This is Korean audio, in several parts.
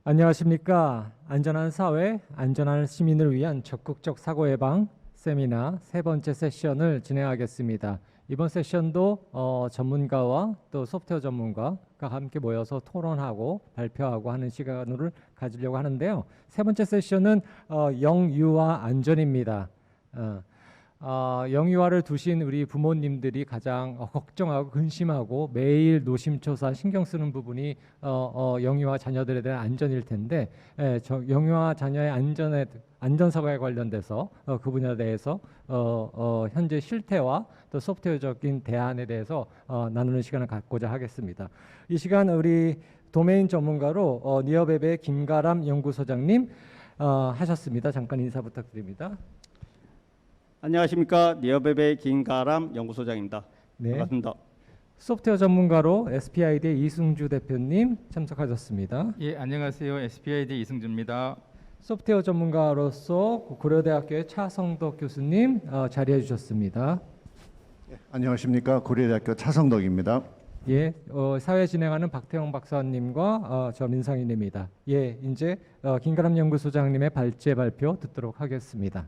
안녕하십니까. 안전한 사회, 안전한 시민을 위한 적극적 사고 예방 세미나 세 번째 세션을 진행하겠습니다. 이번 세션도 전문가와 또 소프트웨어 전문가가 함께 모여서 토론하고 발표하고 하는 시간을 가지려고 하는데요. 세 번째 세션은 영유아 안전입니다. 영유아를 두신 우리 부모님들이 가장 걱정하고 근심하고 매일 노심초사 신경 쓰는 부분이 영유아 자녀들에 대한 안전일 텐데, 영유아 자녀의 안전사고에 관련돼서 그 분야에 대해서 현재 실태와 또 소프트웨어적인 대안에 대해서 나누는 시간을 갖고자 하겠습니다. 이 시간 우리 도메인 전문가로 니어베베 김가람 연구소장님 하셨습니다. 잠깐 인사 부탁드립니다. 안녕하십니까. 니어베베 김가람 연구소장입니다. 네. 반갑습니다. 소프트웨어 전문가로 SPID 이승주 대표님 참석하셨습니다. 예, 안녕하세요. SPID 이승주입니다. 소프트웨어 전문가로서 고려대학교의 차성덕 교수님 자리해 주셨습니다. 안녕하십니까. 고려대학교 차성덕입니다. 예, 사회 진행하는 박태영 박사님과 저 민상인입니다. 예, 이제 김가람 연구소장님의 발제 발표 듣도록 하겠습니다.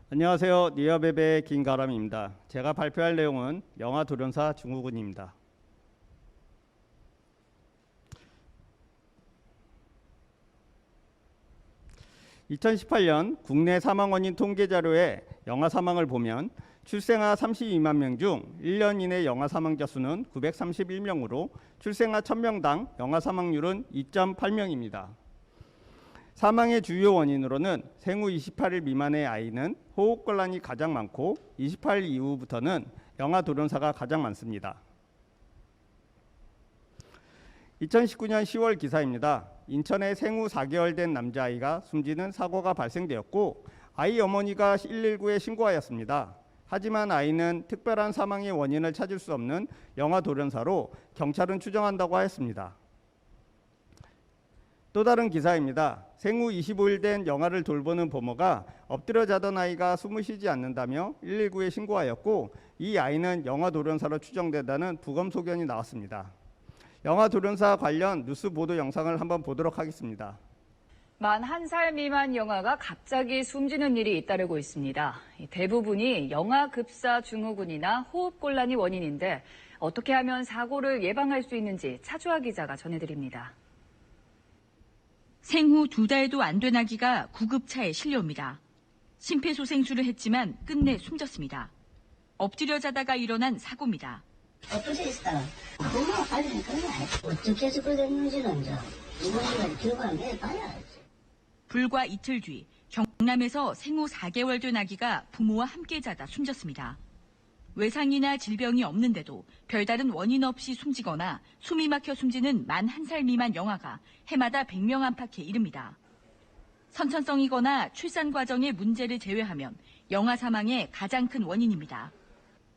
안녕하세요. 니어베베 김가람입니다. 제가 발표할 내용은 영아 돌연사 증후군입니다. (2018년) 국내 사망 원인 통계 자료에 영아 사망을 보면 출생아 32만 명 중 1년 이내 영아 사망자 수는 931명으로 출생아 1000명당 영아 사망률은 2.8명입니다. 사망의 주요 원인으로는 생후 28일 미만의 아이는 호흡곤란이 가장 많고 28일 이후부터는 영아 돌연사가 가장 많습니다. 2019년 10월 기사입니다. 인천의 생후 4개월 된 남자아이가 숨지는 사고가 발생되었고 아이 어머니가 119에 신고하였습니다. 하지만 아이는 특별한 사망의 원인을 찾을 수 없는 영아 돌연사로 경찰은 추정한다고 하였습니다. 또 다른 기사입니다. 생후 25일 된 영아를 돌보는 부모가 엎드려 자던 아이가 숨을 쉬지 않는다며 119에 신고하였고 이 아이는 영아 돌연사로 추정된다는 부검 소견이 나왔습니다. 영아 돌연사 관련 뉴스 보도 영상을 한번 보도록 하겠습니다. 만 1살 미만 영아가 갑자기 숨지는 일이 잇따르고 있습니다. 대부분이 영아 급사 증후군이나 호흡곤란이 원인인데 어떻게 하면 사고를 예방할 수 있는지 차주아 기자가 전해드립니다. 생후 2달도 안 된 아기가 구급차에 실려옵니다. 심폐소생술을 했지만 끝내 숨졌습니다. 엎드려 자다가 일어난 사고입니다. 엎드려 있어. 엄마가 빨리 그래. 어떻게 해서 그랬는지는 이번에 결과를 내봐야지. 불과 이틀 뒤 경남에서 생후 4개월 된 아기가 부모와 함께 자다 숨졌습니다. 외상이나 질병이 없는데도 별다른 원인 없이 숨지거나 숨이 막혀 숨지는 만 1살 미만 영아가 해마다 100명 안팎에 이릅니다. 선천성이거나 출산 과정의 문제를 제외하면 영아 사망의 가장 큰 원인입니다.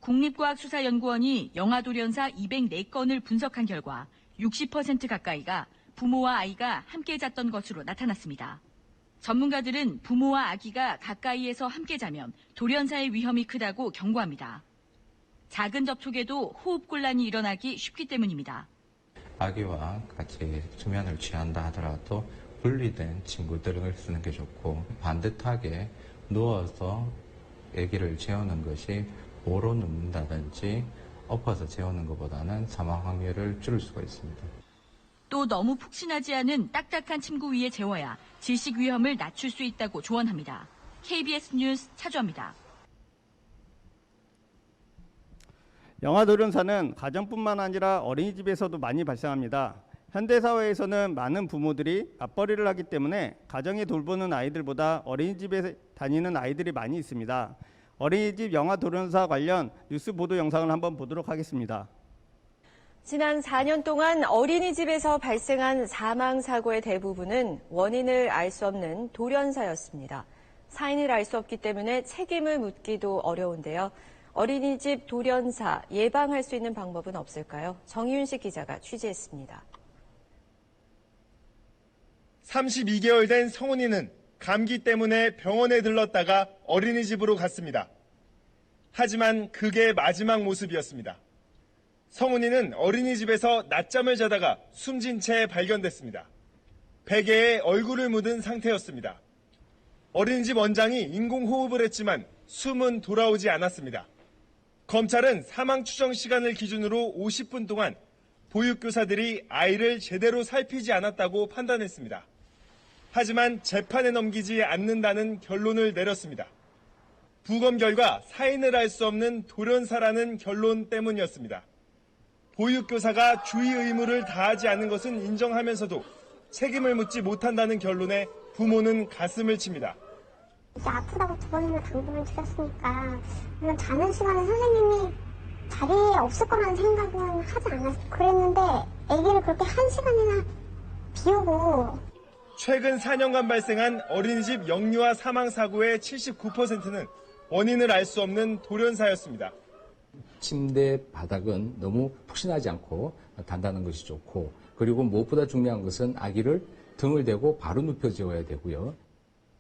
국립과학수사연구원이 영아 돌연사 204건을 분석한 결과 60% 가까이가 부모와 아이가 함께 잤던 것으로 나타났습니다. 전문가들은 부모와 아기가 가까이에서 함께 자면 돌연사의 위험이 크다고 경고합니다. 작은 접촉에도 호흡곤란이 일어나기 쉽기 때문입니다. 아기와 같이 수면을 취한다 하더라도 분리된 친구들을 쓰는 게 좋고 반듯하게 누워서 아기를 재우는 것이 모로 눕는다든지 엎어서 재우는 것보다는 사망 확률을 줄일 수가 있습니다. 또 너무 푹신하지 않은 딱딱한 침구 위에 재워야 질식 위험을 낮출 수 있다고 조언합니다. KBS 뉴스 차주아입니다. 영아 돌연사는 가정뿐만 아니라 어린이집에서도 많이 발생합니다. 현대사회에서는 많은 부모들이 맞벌이를 하기 때문에 가정에 돌보는 아이들보다 어린이집에 다니는 아이들이 많이 있습니다. 어린이집 영아 돌연사 관련 뉴스 보도 영상을 한번 보도록 하겠습니다. 지난 4년 동안 어린이집에서 발생한 사망사고의 대부분은 원인을 알 수 없는 돌연사였습니다. 사인을 알 수 없기 때문에 책임을 묻기도 어려운데요. 어린이집 돌연사 예방할 수 있는 방법은 없을까요? 정희윤식 기자가 취재했습니다. 32개월 된 성훈이는 감기 때문에 병원에 들렀다가 어린이집으로 갔습니다. 하지만 그게 마지막 모습이었습니다. 성훈이는 어린이집에서 낮잠을 자다가 숨진 채 발견됐습니다. 베개에 얼굴을 묻은 상태였습니다. 어린이집 원장이 인공호흡을 했지만 숨은 돌아오지 않았습니다. 검찰은 사망 추정 시간을 기준으로 50분 동안 보육교사들이 아이를 제대로 살피지 않았다고 판단했습니다. 하지만 재판에 넘기지 않는다는 결론을 내렸습니다. 부검 결과 사인을 알 수 없는 돌연사라는 결론 때문이었습니다. 보육교사가 주의 의무를 다하지 않은 것은 인정하면서도 책임을 묻지 못한다는 결론에 부모는 가슴을 칩니다. 이제 아프다고 2번이나 당분을 드렸으니까 그냥 자는 시간에 선생님이 자리에 없을 거라는 생각은 하지 않았어요. 그랬는데 아기를 그렇게 1시간이나 비우고. 최근 4년간 발생한 어린이집 영유아 사망 사고의 79%는 원인을 알 수 없는 돌연사였습니다. 침대 바닥은 너무 푹신하지 않고 단단한 것이 좋고, 그리고 무엇보다 중요한 것은 아기를 등을 대고 바로 눕혀줘야 되고요.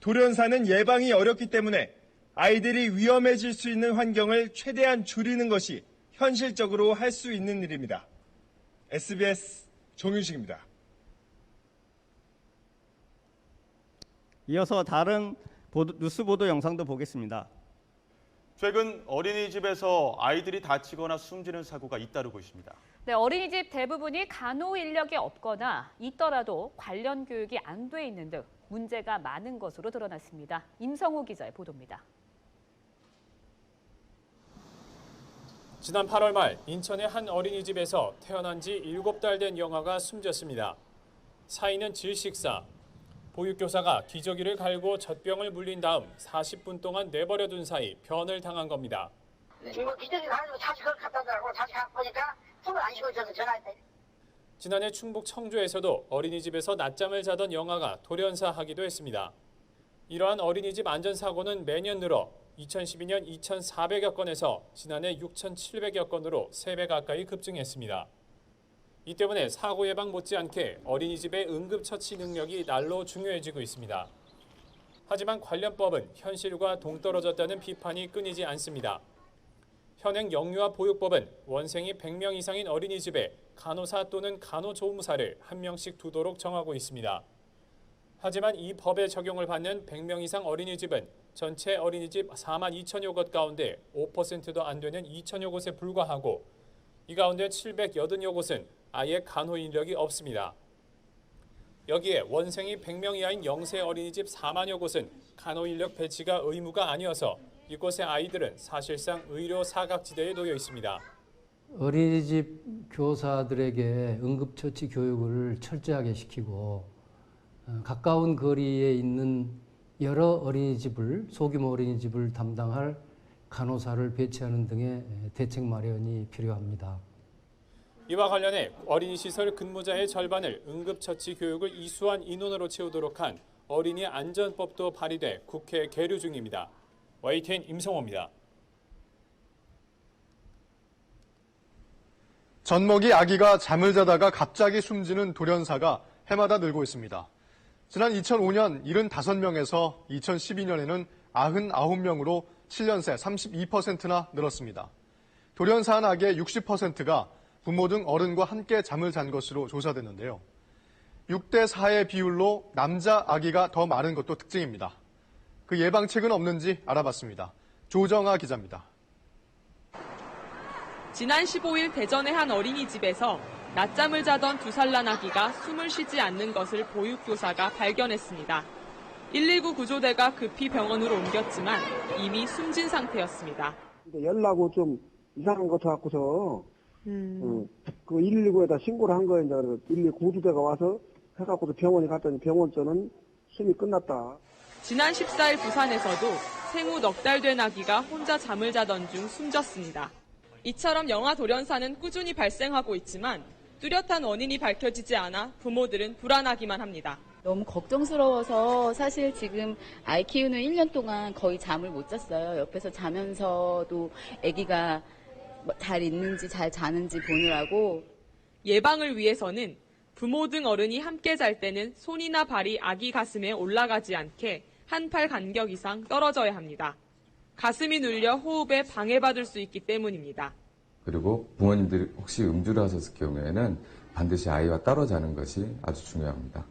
돌연사는 예방이 어렵기 때문에 아이들이 위험해질 수 있는 환경을 최대한 줄이는 것이 현실적으로 할 수 있는 일입니다. SBS 정윤식입니다. 이어서 다른 뉴스 보도 영상도 보겠습니다. 최근 어린이집에서 아이들이 다치거나 숨지는 사고가 잇따르고 있습니다. 네, 어린이집 대부분이 간호 인력이 없거나 있더라도 관련 교육이 안 돼 있는 등 문제가 많은 것으로 드러났습니다. 임성호 기자의 보도입니다. 지난 8월 말 인천의 한 어린이집에서 태어난 지 7달 된 영아가 숨졌습니다. 사인은 질식사. 보육교사가 기저귀를 갈고 젖병을 물린 다음 40분 동안 내버려둔 사이 변을 당한 겁니다. 기저귀 가지고 다시 그걸 갖다 달라고 다시 갖고 보니까 숨을 안 쉬고 있어서 전화했대. 지난해 충북 청주에서도 어린이집에서 낮잠을 자던 영아가 돌연사하기도 했습니다. 이러한 어린이집 안전사고는 매년 늘어 2012년 2,400여 건에서 지난해 6,700여 건으로 3배 가까이 급증했습니다. 이 때문에 사고 예방 못지않게 어린이집의 응급처치 능력이 날로 중요해지고 있습니다. 하지만 관련법은 현실과 동떨어졌다는 비판이 끊이지 않습니다. 현행 영유아 보육법은 원생이 100명 이상인 어린이집에 간호사 또는 간호조무사를 1명씩 두도록 정하고 있습니다. 하지만 이 법의 적용을 받는 100명 이상 어린이집은 전체 어린이집 4만 2천여 곳 가운데 5%도 안 되는 2천여 곳에 불과하고, 이 가운데 780여 곳은 아예 간호 인력이 없습니다. 여기에 원생이 100명 이하인 영세 어린이집 4만여 곳은 간호 인력 배치가 의무가 아니어서 이곳의 아이들은 사실상 의료 사각지대에 놓여 있습니다. 어린이집 교사들에게 응급처치 교육을 철저하게 시키고 가까운 거리에 있는 여러 어린이집을, 소규모 어린이집을 담당할 간호사를 배치하는 등의 대책 마련이 필요합니다. 이와 관련해 어린이시설 근무자의 절반을 응급처치 교육을 이수한 인원으로 채우도록 한 어린이 안전법도 발의돼 국회 계류 중입니다. YTN 임성호입니다. 젖먹이 아기가 잠을 자다가 갑자기 숨지는 돌연사가 해마다 늘고 있습니다. 지난 2005년 75명에서 2012년에는 99명으로 7년 새 32%나 늘었습니다. 돌연사한 아기의 60%가 부모 등 어른과 함께 잠을 잔 것으로 조사됐는데요. 6대 4의 비율로 남자 아기가 더 많은 것도 특징입니다. 그 예방책은 없는지 알아봤습니다. 조정아 기자입니다. 지난 15일 대전의 한 어린이집에서 낮잠을 자던 2살 난 아기가 숨을 쉬지 않는 것을 보육교사가 발견했습니다. 119 구조대가 급히 병원으로 옮겼지만 이미 숨진 상태였습니다. 연락하고 좀 이상한 것 같고서 그 119에다 신고를 한 거예요. 이제 119 구조대가 와서 해갖고서 병원에 갔더니 병원서는 숨이 끝났다. 지난 14일 부산에서도 생후 넉 달 된 아기가 혼자 잠을 자던 중 숨졌습니다. 이처럼 영아 돌연사는 꾸준히 발생하고 있지만 뚜렷한 원인이 밝혀지지 않아 부모들은 불안하기만 합니다. 너무 걱정스러워서 사실 지금 아이 키우는 1년 동안 거의 잠을 못 잤어요. 옆에서 자면서도 아기가 잘 있는지 잘 자는지 보느라고. 예방을 위해서는 부모 등 어른이 함께 잘 때는 손이나 발이 아기 가슴에 올라가지 않게 한 팔 간격 이상 떨어져야 합니다. 가슴이 눌려 호흡에 방해받을 수 있기 때문입니다. 그리고 부모님들이 혹시 음주를 하셨을 경우에는 반드시 아이와 따로 자는 것이 아주 중요합니다.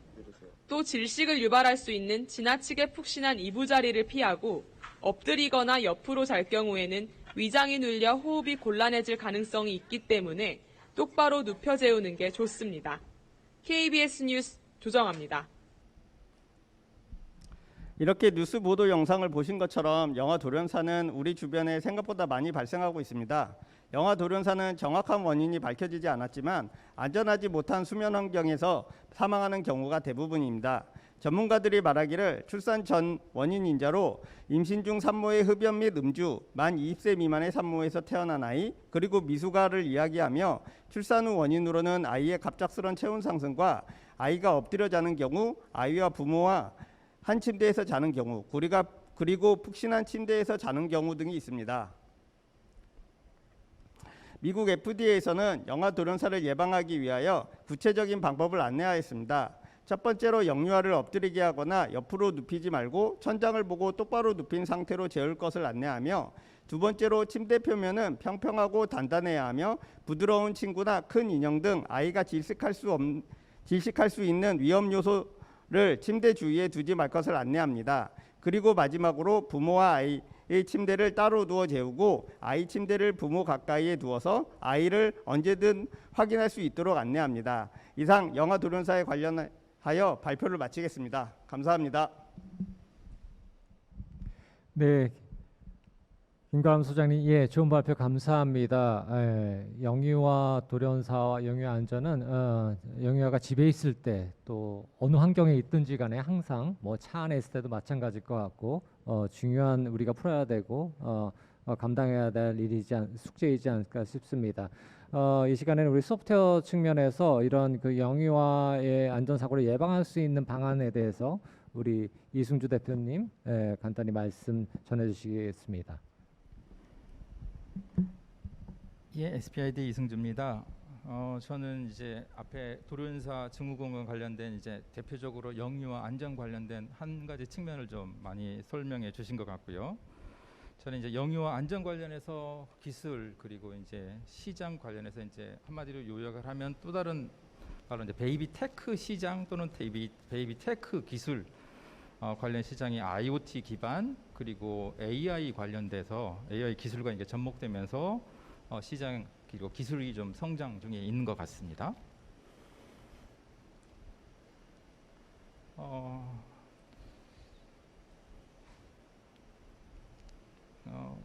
또 질식을 유발할 수 있는 지나치게 푹신한 이부자리를 피하고 엎드리거나 옆으로 잘 경우에는 위장이 눌려 호흡이 곤란해질 가능성이 있기 때문에 똑바로 눕혀 재우는 게 좋습니다. KBS 뉴스 조정아입니다. 이렇게 뉴스 보도 영상을 보신 것처럼 영아 돌연사는 우리 주변에 생각보다 많이 발생하고 있습니다. 영아 돌연사는 정확한 원인이 밝혀지지 않았지만 안전하지 못한 수면 환경에서 사망하는 경우가 대부분입니다. 전문가들이 말하기를 출산 전 원인 인자로 임신 중 산모의 흡연 및 음주, 만 20세 미만의 산모에서 태어난 아이, 그리고 미숙아를 이야기하며 출산 후 원인으로는 아이의 갑작스런 체온 상승과 아이가 엎드려 자는 경우, 아이와 부모와 한 침대에서 자는 경우, 그리고 푹신한 침대에서 자는 경우 등이 있습니다. 미국 FDA에서는 영아 돌연사를 예방하기 위하여 구체적인 방법을 안내하였습니다. 첫 번째로 영유아를 엎드리게 하거나 옆으로 눕히지 말고 천장을 보고 똑바로 눕힌 상태로 재울 것을 안내하며, 두 번째로 침대 표면은 평평하고 단단해야 하며 부드러운 친구나 큰 인형 등 아이가 질식할 수 있는 위험 요소를 침대 주위에 두지 말 것을 안내합니다. 그리고 마지막으로 부모와 아이의 침대를 따로 두어 재우고 아이 침대를 부모 가까이에 두어서 아이를 언제든 확인할 수 있도록 안내합니다. 이상 영아 돌연사에 관련하여 발표를 마치겠습니다. 감사합니다. 네, 김가람 소장님, 예, 좋은 발표 감사합니다. 영유아 돌연사와 영유아 안전은 영유아가 집에 있을 때 또 어느 환경에 있든지 간에 항상 뭐 차 안에 있을 때도 마찬가지일 것 같고 중요한 우리가 풀어야 되고 감당해야 될 숙제이지 않을까 싶습니다. 이 시간에는 우리 소프트웨어 측면에서 이런 그 영유아의 안전사고를 예방할 수 있는 방안에 대해서 우리 이승주 대표님 간단히 말씀 전해주시겠습니다. 예, SPID 이승주입니다. 저는 이제 앞에 돌연사 증후군과 관련된 이제 대표적으로 영유아 안전 관련된 한 가지 측면을 좀 많이 설명해 주신 것 같고요. 저는 이제 영유아 안전 관련해서 기술 그리고 이제 시장 관련해서 이제 한마디로 요약을 하면 또 다른 바로 이제 베이비 테크 시장 또는 베이비 테크 기술 관련 시장이 IoT 기반 그리고 AI 관련돼서 AI 기술과 이제 접목되면서 시장 그리고 기술이 좀 성장 중에 있는 것 같습니다.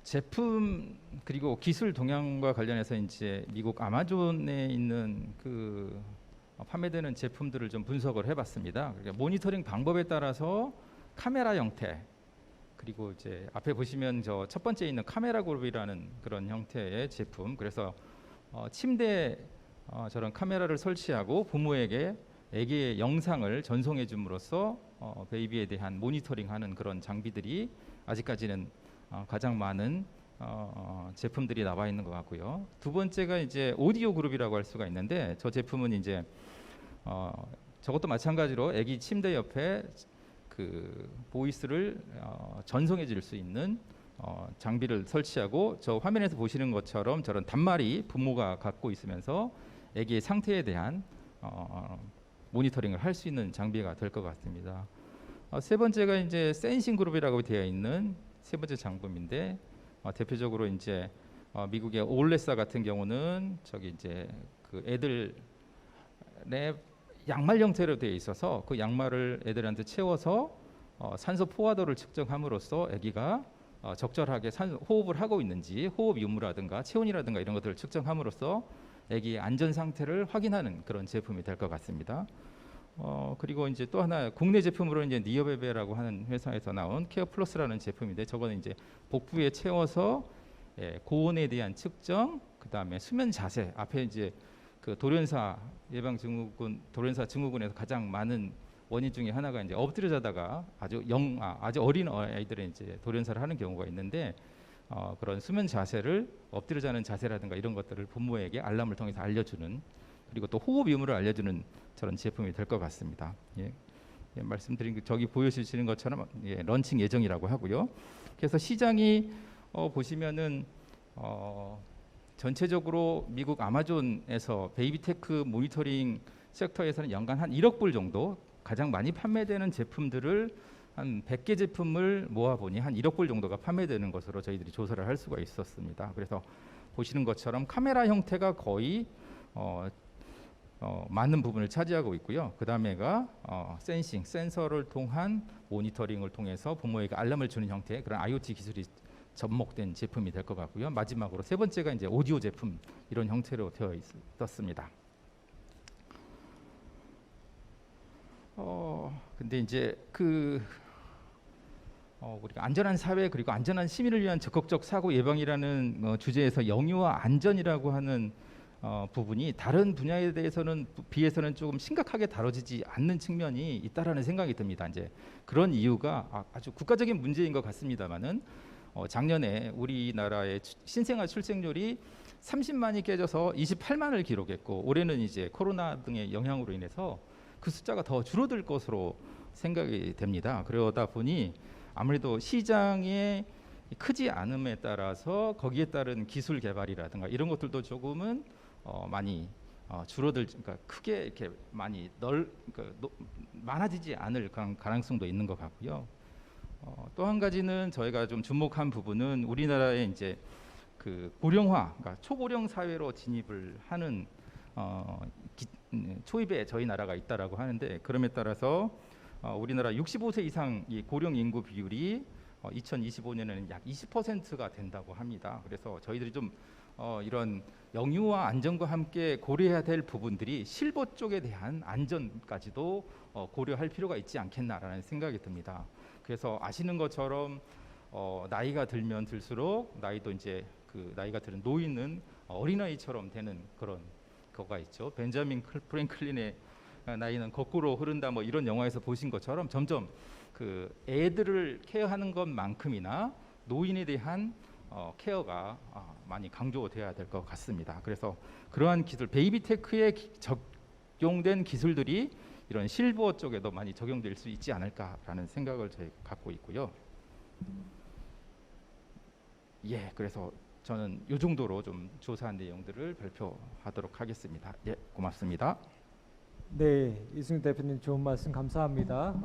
제품 그리고 기술 동향과 관련해서 이제 미국 아마존에 있는 그 판매되는 제품들을 좀 분석을 해봤습니다. 그러니까 모니터링 방법에 따라서 카메라 형태 그리고 이제 앞에 보시면 저 첫 번째 있는 카메라 그룹이라는 그런 형태의 제품. 그래서 침대에 저런 카메라를 설치하고 부모에게 아기의 영상을 전송해 줌으로써 베이비에 대한 모니터링하는 그런 장비들이 아직까지는 가장 많은 제품들이 나와 있는 것 같고요. 두 번째가 이제 오디오 그룹이라고 할 수가 있는데 저 제품은 이제 저것도 마찬가지로 아기 침대 옆에 그 보이스를 전송해 줄 수 있는 장비를 설치하고 저 화면에서 보시는 것처럼 저런 단말이 부모가 갖고 있으면서 아기의 상태에 대한 모니터링을 할 수 있는 장비가 될 것 같습니다. 세 번째가 이제 센싱 그룹이라고 되어 있는 세 번째 장비인데 대표적으로 이제 미국의 올레사 같은 경우는 저기 이제 그 애들의 양말 형태로 되어 있어서 그 양말을 애들한테 채워서 산소 포화도를 측정함으로써 아기가 적절하게 호흡을 하고 있는지 호흡 유무라든가 체온이라든가 이런 것들을 측정함으로써 아기의 안전 상태를 확인하는 그런 제품이 될 것 같습니다. 그리고 이제 또 하나 국내 제품으로 이제 니어베베라고 하는 회사에서 나온 케어 플러스라는 제품인데 저거는 이제 복부에 채워서 고온에 대한 측정, 그 다음에 수면 자세 앞에 이제 그 돌연사 예방 증후군, 돌연사 증후군에서 가장 많은 원인 중에 하나가 이제 엎드려 자다가 아주 어린 아이들의 이제 돌연사를 하는 경우가 있는데 그런 수면 자세를 엎드려 자는 자세라든가 이런 것들을 부모에게 알람을 통해서 알려주는 그리고 또 호흡 유무를 알려주는 저런 제품이 될 것 같습니다. 말씀드린 저기 보여주시는 것처럼 런칭 예정이라고 하고요. 그래서 시장이 보시면은 전체적으로 미국 아마존에서 베이비테크 모니터링 섹터에서는 연간 한 1억 불 정도 가장 많이 판매되는 제품들을 한 100개 제품을 모아보니 한 1억 불 정도가 판매되는 것으로 저희들이 조사를 할 수가 있었습니다. 그래서 보시는 것처럼 카메라 형태가 거의 많은 부분을 차지하고 있고요. 그 다음에가 센서를 통한 모니터링을 통해서 부모에게 알람을 주는 형태의 그런 IoT 기술이 접목된 제품이 될 것 같고요. 마지막으로 세 번째가 이제 오디오 제품 이런 형태로 되어 있었습니다. 근데 이제 우리가 안전한 사회 그리고 안전한 시민을 위한 적극적 사고 예방이라는 주제에서 영유아 안전이라고 하는 부분이 다른 분야에 대해서는 비해서는 조금 심각하게 다뤄지지 않는 측면이 있다라는 생각이 듭니다. 이제 그런 이유가 아주 국가적인 문제인 것 같습니다만은 작년에 우리나라의 신생아 출생률이 30만이 깨져서 28만을 기록했고 올해는 이제 코로나 등의 영향으로 인해서 그 숫자가 더 줄어들 것으로 생각이 됩니다. 그러다 보니 아무래도 시장이 크지 않음에 따라서 거기에 따른 기술 개발이라든가 이런 것들도 조금은 많이 그러니까 크게 이렇게 많이 많아지지 않을 가능성도 있는 것 같고요. 또 한 가지는 저희가 좀 주목한 부분은 우리나라의 이제 그 고령화, 그러니까 초고령 사회로 진입을 하는 초입에 저희 나라가 있다라고 하는데 그럼에 따라서 우리나라 65세 이상 이 고령 인구 비율이 2025년에는 약 20%가 된다고 합니다. 그래서 저희들이 좀 이런 영유아 안전과 함께 고려해야 될 부분들이 실버 쪽에 대한 안전까지도 고려할 필요가 있지 않겠나라는 생각이 듭니다. 그래서 아시는 것처럼 나이가 들면 들수록 나이도 이제 그 나이가 들은 노인은 어린아이처럼 되는 그런 거가 있죠. 벤자민 프랭클린의 나이는 거꾸로 흐른다 뭐 이런 영화에서 보신 것처럼 점점 그 애들을 케어하는 것만큼이나 노인에 대한 케어가 많이 강조돼야 될 것 같습니다. 그래서 그러한 기술, 베이비테크에 적용된 기술들이 이런 실버 쪽에도 많이 적용될 수 있지 않을까라는 생각을 저희 갖고 있고요. 예, 그래서 저는 이 정도로 좀 조사한 내용들을 발표하도록 하겠습니다. 예, 고맙습니다. 네, 이승윤 대표님 좋은 말씀 감사합니다.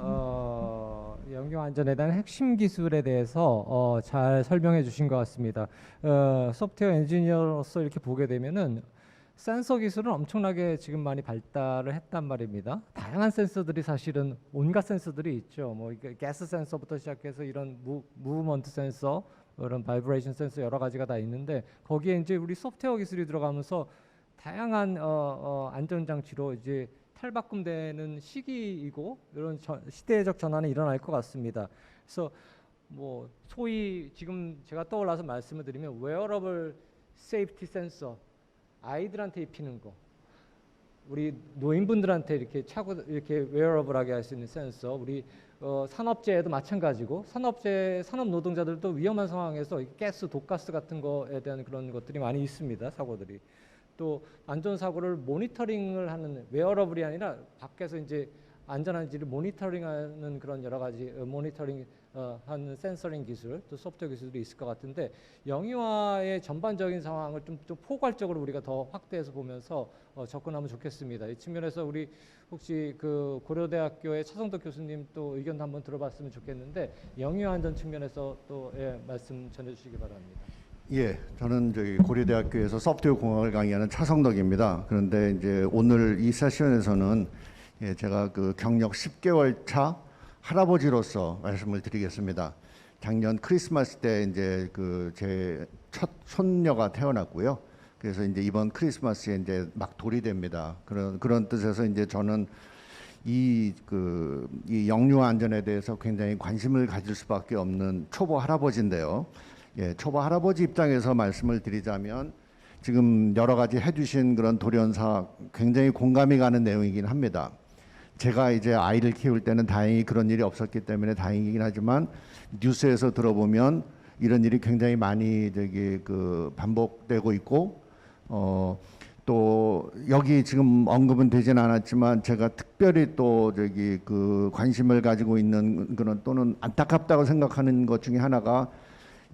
영유 안전에 대한 핵심 기술에 대해서 잘 설명해 주신 것 같습니다. 소프트웨어 엔지니어로서 이렇게 보게 되면은 센서 기술은 엄청나게 지금 많이 발달을 했단 말입니다. 다양한 센서들이 사실은 온갖 센서들이 있죠. 뭐 가스 센서부터 시작해서 이런 무브먼트 센서, 이런 바이브레이션 센서 여러 가지가 다 있는데 거기에 이제 우리 소프트웨어 기술이 들어가면서 다양한 안전 장치로 이제 탈바꿈되는 시기이고 이런 시대적 전환이 일어날 것 같습니다. 그래서 뭐 소위 지금 제가 떠올라서 말씀을 드리면 웨어러블 세이프티 센서, 아이들한테 입히는 거, 우리 노인분들한테 이렇게 차고 이렇게 웨어러블하게 할 수 있는 센서, 우리 산업재해도 마찬가지고 산업 노동자들도 위험한 상황에서 가스, 독가스 같은 거에 대한 그런 것들이 많이 있습니다. 사고들이. 또 안전사고를 모니터링을 하는 웨어러블이 아니라 밖에서 이제 안전한지를 모니터링하는 그런 여러 가지 모니터링 하는 센서링 기술, 또 소프트웨어 기술도 있을 것 같은데 영유아의 전반적인 상황을 좀 포괄적으로 우리가 더 확대해서 보면서 접근하면 좋겠습니다. 이 측면에서 우리 혹시 그 고려대학교의 차성덕 교수님 또 의견도 한번 들어봤으면 좋겠는데 영유아 안전 측면에서 또 말씀 전해주시기 바랍니다. 예, 저는 저기 고려대학교에서 소프트웨어 공학을 강의하는 차성덕입니다. 그런데 이제 오늘 이 세션에서는 제가 그 경력 10개월 차 할아버지로서 말씀을 드리겠습니다. 작년 크리스마스 때 이제 그 제 첫 손녀가 태어났고요. 그래서 이제 이번 크리스마스에 이제 막 돌이 됩니다. 그런 뜻에서 이제 저는 이 영유아 안전에 대해서 굉장히 관심을 가질 수밖에 없는 초보 할아버지인데요. 예, 초보 할아버지 입장에서 말씀을 드리자면 지금 여러 가지 해주신 그런 돌연사 굉장히 공감이 가는 내용이긴 합니다. 제가 이제 아이를 키울 때는 다행히 그런 일이 없었기 때문에 다행이긴 하지만 뉴스에서 들어보면 이런 일이 굉장히 많이 반복되고 있고 또 여기 지금 언급은 되진 않았지만 제가 특별히 또 관심을 가지고 있는 그런 또는 안타깝다고 생각하는 것 중에 하나가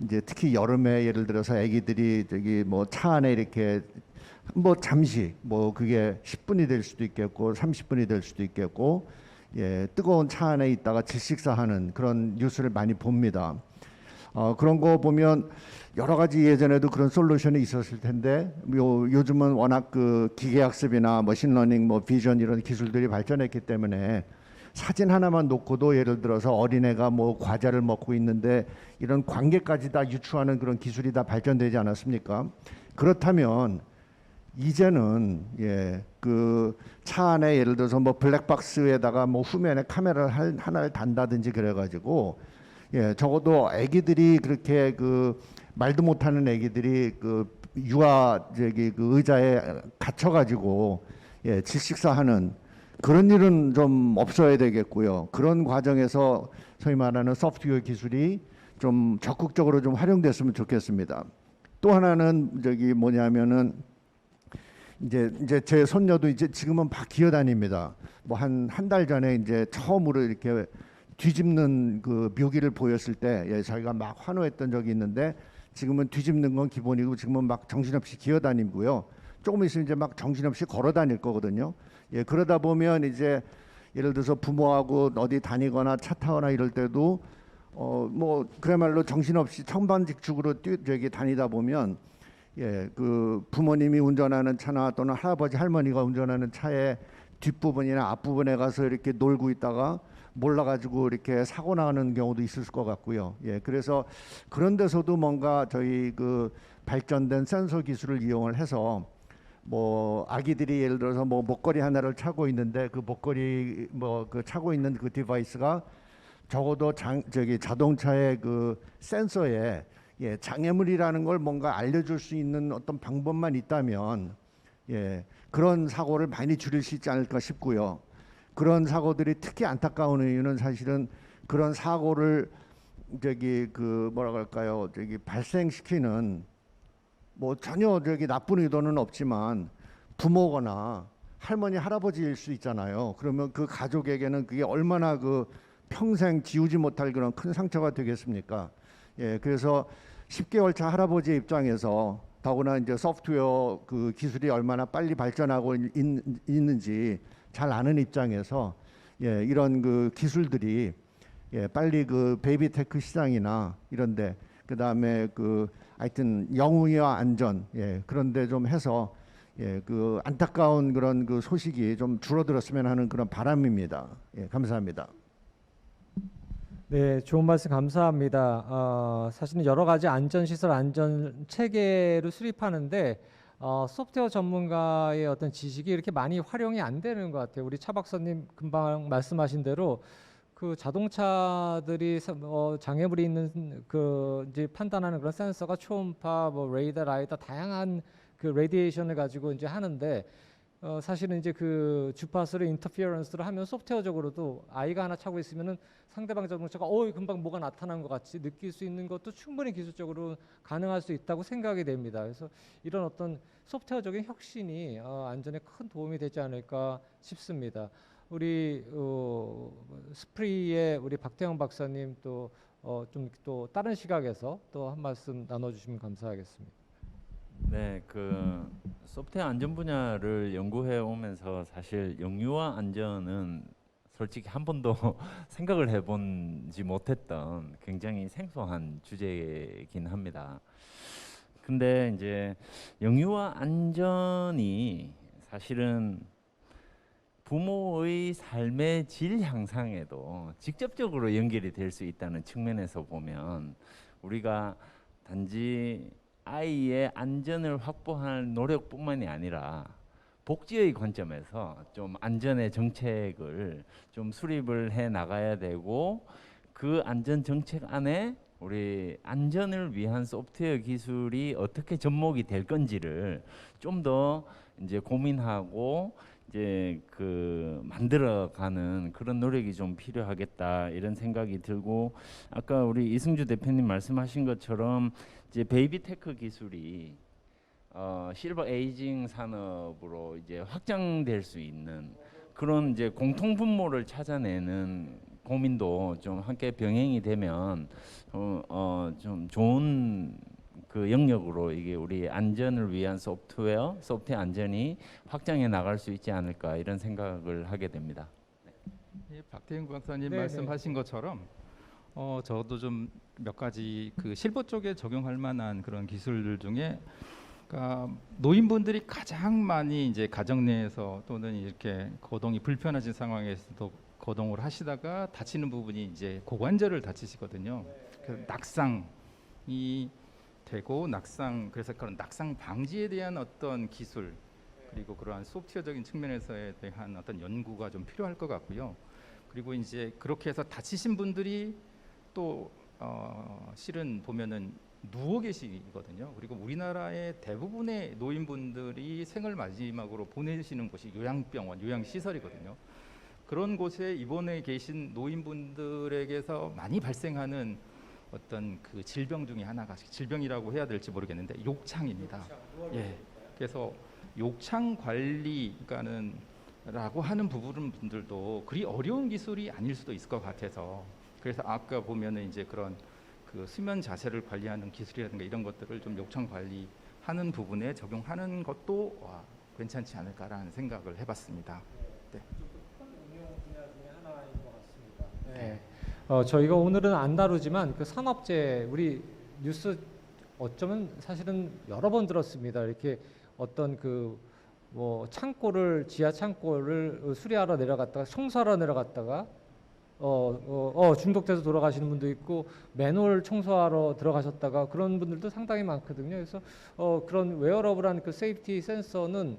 이제 특히 여름에 예를 들어서 아기들이 저기 뭐 차 안에 이렇게 뭐 잠시 뭐 그게 10분이 될 수도 있겠고 30분이 될 수도 있겠고 예, 뜨거운 차 안에 있다가 질식사하는 그런 뉴스를 많이 봅니다. 그런 거 보면 여러 가지 예전에도 그런 솔루션이 있었을 텐데 요즘은 워낙 그 기계학습이나 머신러닝, 뭐 비전 이런 기술들이 발전했기 때문에 사진 하나만 놓고도 예를 들어서 어린애가 뭐 과자를 먹고 있는데 이런 관계까지 다 유추하는 그런 기술이 다 발전되지 않았습니까? 그렇다면 이제는 예, 그 차 안에 예를 들어서 뭐 블랙박스에다가 뭐 후면에 카메라를 하나를 단다든지 그래가지고 예, 적어도 아기들이 그렇게 그 말도 못하는 아기들이 그 유아 저기 그 의자에 갇혀가지고 예, 질식사하는 그런 일은 좀 없어야 되겠고요. 그런 과정에서 소위 말하는 소프트웨어 기술이 좀 적극적으로 좀 활용됐으면 좋겠습니다. 또 하나는 저기 뭐냐면은 이제 제 손녀도 이제 지금은 막 기어다닙니다. 뭐 한 달 전에 이제 처음으로 이렇게 뒤집는 그 묘기를 보였을 때 예, 저희가 막 환호했던 적이 있는데 지금은 뒤집는 건 기본이고 지금은 막 정신없이 기어다니고요. 조금 있으면 이제 막 정신없이 걸어다닐 거거든요. 예, 그러다 보면 이제 예를 들어서 부모하고 어디 다니거나 차 타거나 이럴 때도 뭐 그야말로 정신없이 천반직축으로 저기 다니다 보면 예, 그 부모님이 운전하는 차나 또는 할아버지 할머니가 운전하는 차의 뒷부분이나 앞부분에 가서 이렇게 놀고 있다가 몰라가지고 이렇게 사고 나는 경우도 있을 것 같고요. 예, 그래서 그런 데서도 뭔가 저희 그 발전된 센서 기술을 이용을 해서 뭐 아기들이 예를 들어서 뭐 목걸이 하나를 차고 있는데 그 목걸이 뭐 그 차고 있는 그 디바이스가 적어도 저기 자동차의 그 센서에 예, 장애물이라는 걸 뭔가 알려줄 수 있는 어떤 방법만 있다면 예, 그런 사고를 많이 줄일 수 있지 않을까 싶고요. 그런 사고들이 특히 안타까운 이유는 사실은 그런 사고를 저기 그 뭐라 그럴까요? 저기 발생시키는 뭐 전혀 저기 나쁜 의도는 없지만 부모거나 할머니 할아버지일 수 있잖아요. 그러면 그 가족에게는 그게 얼마나 그 평생 지우지 못할 그런 큰 상처가 되겠습니까? 예, 그래서 10개월 차 할아버지 입장에서 더구나 이제 소프트웨어 그 기술이 얼마나 빨리 발전하고 있는지 잘 아는 입장에서 예, 이런 그 기술들이 예, 빨리 그 베이비테크 시장이나 이런데 그 다음에 그 하여튼 영유아 안전 예, 그런데 좀 해서 예, 그 안타까운 그런 그 소식이 좀 줄어들었으면 하는 그런 바람입니다. 예, 감사합니다. 네, 좋은 말씀 감사합니다. 사실은 여러 가지 안전시설, 안전 체계를 수립하는데 소프트웨어 전문가의 어떤 지식이 이렇게 많이 활용이 안 되는 것 같아요. 우리 차 박사님 금방 말씀하신 대로 그 자동차들이 장애물이 있는 그 이제 판단하는 그런 센서가 초음파, 뭐 레이더, 라이더 다양한 그 레디에이션을 가지고 이제 하는데 사실은 이제 그 주파수를 인터피어런스를 하면 소프트웨어적으로도 아이가 하나 차고 있으면은 상대방 자동차가 금방 뭐가 나타난 것 같이 느낄 수 있는 것도 충분히 기술적으로 가능할 수 있다고 생각이 됩니다. 그래서 이런 어떤 소프트웨어적인 혁신이 안전에 큰 도움이 되지 않을까 싶습니다. 우리 스프리의 우리 박태영 박사님 또 좀 또 다른 시각에서 또 한 말씀 나눠주시면 감사하겠습니다. 네, 그 소프트웨어 안전 분야를 연구해 오면서 사실 영유아 안전은 솔직히 한 번도 생각을 해본지 못했던 굉장히 생소한 주제이긴 합니다. 근데 이제 영유아 안전이 사실은 부모의 삶의 질 향상에도 직접적으로 연결이 될 수 있다는 측면에서 보면 우리가 단지 아이의 안전을 확보할 노력뿐만이 아니라 복지의 관점에서 좀 안전의 정책을 좀 수립을 해 나가야 되고 그 안전 정책 안에 우리 안전을 위한 소프트웨어 기술이 어떻게 접목이 될 건지를 좀 더 이제 고민하고 이제 그 만들어가는 그런 노력이 좀 필요하겠다 이런 생각이 들고 아까 우리 이승주 대표님 말씀하신 것처럼 이제 베이비테크 기술이 실버 에이징 산업으로 이제 확장될 수 있는 그런 이제 공통 분모를 찾아내는 고민도 좀 함께 병행이 되면 좀 좋은 그 영역으로 이게 우리 안전을 위한 소프트웨어 안전이 확장해 나갈 수 있지 않을까 이런 생각을 하게 됩니다. 예, 박태윤 박사님 네, 말씀하신 것처럼 저도 좀 몇 가지 그 실버 쪽에 적용할 만한 그런 기술들 중에 그러니까 노인분들이 가장 많이 이제 가정 내에서 또는 이렇게 거동이 불편하신 상황에서도 거동을 하시다가 다치는 부분이 이제 고관절을 다치시거든요. 그래서 낙상이 되고 그래서 그런 낙상 방지에 대한 어떤 기술 그리고 그러한 소프트웨어적인 측면에서에 대한 어떤 연구가 좀 필요할 것 같고요. 그리고 이제 그렇게 해서 다치신 분들이 또 실은 보면은 누워 계시거든요. 그리고 우리나라의 대부분의 노인분들이 생을 마지막으로 보내시는 곳이 요양병원, 요양시설이거든요. 그런 곳에 입원해 계신 노인분들에게서 많이 발생하는 어떤 그 질병 중에 하나가 질병이라고 해야 될지 모르겠는데 욕창입니다. 예. 그래서 욕창 관리가는 라고 하는 부분들도 그리 어려운 기술이 아닐 수도 있을 것 같아서 그래서 아까 보면은 이제 그런 그 수면 자세를 관리하는 기술이라든가 이런 것들을 좀 욕창 관리하는 부분에 적용하는 것도 괜찮지 않을까라는 생각을 해봤습니다. 네. 네. 저희가 오늘은 안 다루지만 그 산업재해 우리 뉴스 어쩌면 사실은 여러 번 들었습니다. 이렇게 어떤 그 뭐 창고를 지하 창고를 수리하러 내려갔다가 청소하러 내려갔다가 중독돼서 돌아가시는 분도 있고 맨홀 청소하러 들어가셨다가 그런 분들도 상당히 많거든요. 그래서 그런 웨어러블한 그 세이프티 센서는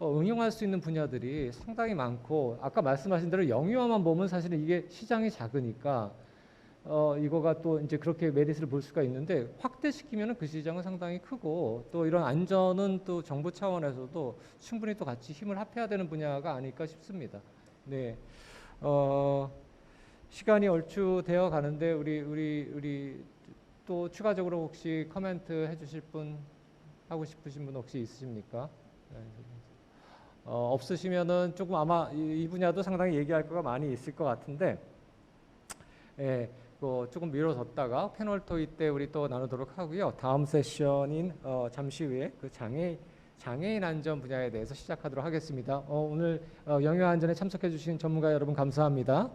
응용할 수 있는 분야들이 상당히 많고 아까 말씀하신 대로 영유아만 보면 사실은 이게 시장이 작으니까 이거가 또 이제 그렇게 메리트를 볼 수가 있는데 확대시키면은 그 시장은 상당히 크고 또 이런 안전은 또 정부 차원에서도 충분히 또 같이 힘을 합해야 되는 분야가 아닐까 싶습니다. 네, 시간이 얼추 되어 가는데 우리 또 추가적으로 혹시 코멘트 해주실 분 하고 싶으신 분 혹시 있으십니까? 네. 없으시면은 조금 아마 이 분야도 상당히 얘기할 거가 많이 있을 것 같은데. 예. 조금 미뤄뒀다가 패널 토의 때 우리 또 나누도록 하고요. 다음 세션인 잠시 후에 그 장애인 안전 분야에 대해서 시작하도록 하겠습니다. 오늘 영유아 안전에 참석해 주신 전문가 여러분 감사합니다.